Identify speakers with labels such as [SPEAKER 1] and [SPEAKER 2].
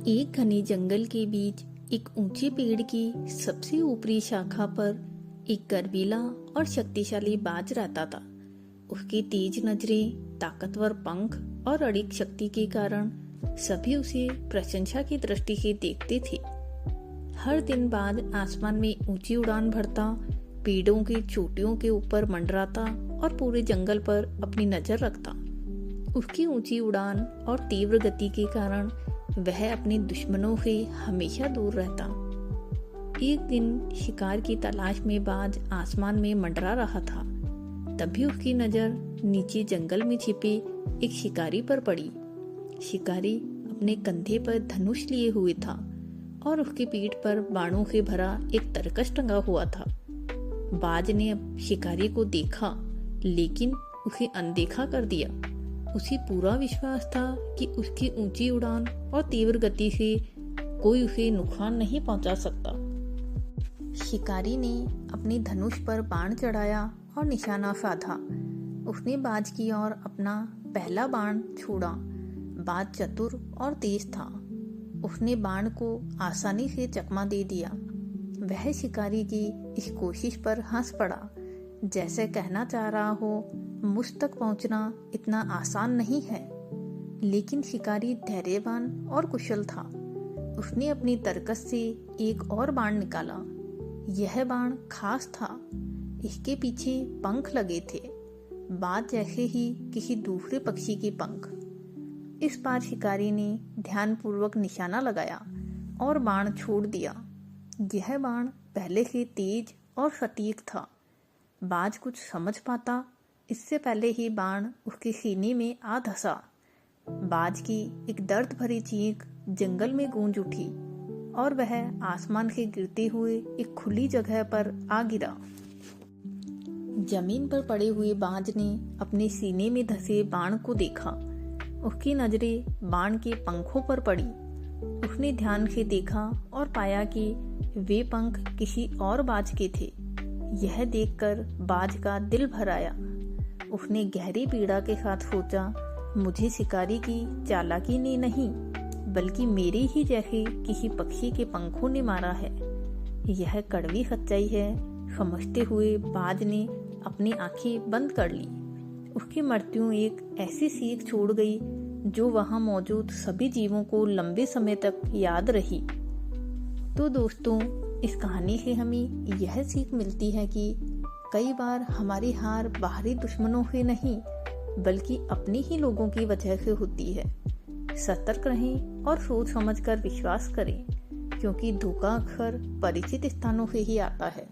[SPEAKER 1] एक घने जंगल के बीच एक ऊंचे पेड़ की सबसे ऊपरी शाखा पर एक गर्वीला और शक्तिशाली बाज रहता था। उसकी तेज नजरें, ताकतवर पंख और अड़िग शक्ति के कारण सभी उसे प्रशंसा की दृष्टि से देखते थे। हर दिन बाज आसमान में ऊंची उड़ान भरता, पेड़ों की चोटियों के ऊपर मंडराता और पूरे जंगल पर अपनी नजर रखता। उसकी ऊंची उड़ान और तीव्र गति के कारण वह अपने दुश्मनों से हमेशा दूर रहता। एक दिन शिकार की तलाश में बाज आसमान में मंडरा रहा था। तभी उसकी नजर नीचे जंगल में छिपे एक शिकारी पर पड़ी। शिकारी अपने कंधे पर धनुष लिए हुए था और उसकी पीठ पर बाणों से भरा एक तरकश टंगा हुआ था। बाज ने अब शिकारी को देखा, लेकिन उसे अनदेखा कर दिया। उसे पूरा विश्वास था कि उसकी ऊंची उड़ान और तीव्र गति से कोई उसे नुकसान नहीं पहुंचा सकता। शिकारी ने अपने धनुष पर बाण चढ़ाया और निशाना साधा। उसने बाज की ओर अपना पहला बाण छोड़ा। बाज चतुर और तेज था। उसने बाण को आसानी से चकमा दे दिया। वह शिकारी की इस कोशिश पर हंस पड़ा, जैसे कहना चाह रहा हो, मुझ तक पहुंचना इतना आसान नहीं है। लेकिन शिकारी धैर्यवान और कुशल था। उसने अपनी तरकस से एक और बाण निकाला। यह बाण खास था। इसके पीछे पंख लगे थे, बाज जैसे ही किसी दूसरे पक्षी के पंख। इस बार शिकारी ने ध्यानपूर्वक निशाना लगाया और बाण छोड़ दिया। यह बाण पहले से तेज और सटीक था। बाज कुछ समझ पाता इससे पहले ही बाण उसके सीने में आ धंसा। बाज की एक दर्द भरी चीख जंगल में गूंज उठी और वह आसमान से गिरते हुए एक खुली जगह पर आ गिरा। जमीन पर पड़े हुए बाज ने अपने सीने में धंसे बाण को देखा। उसकी नजरें बाण के पंखों पर पड़ी। उसने ध्यान से देखा और पाया कि वे पंख किसी और बाज के थे। यह देखकर बाज का दिल भर आया। उसने गहरी पीड़ा के साथ सोचा, मुझे शिकारी की चालाकी ने नहीं, बल्कि मेरे ही जैसे किसी पक्षी के पंखों ने मारा है। यह कड़वी सच्चाई है। समझते हुए बाज ने अपनी आंखें बंद कर ली। उसकी मृत्यु एक ऐसी सीख छोड़ गई जो वहां मौजूद सभी जीवों को लंबे समय तक याद रही। तो दोस्तों, इस कहानी से हमें यह सीख मिलती है कि कई बार हमारी हार बाहरी दुश्मनों से नहीं, बल्कि अपने ही लोगों की वजह से होती है। सतर्क रहें और सोच समझकर विश्वास करें, क्योंकि धोखा अक्सर परिचित स्थानों से ही आता है।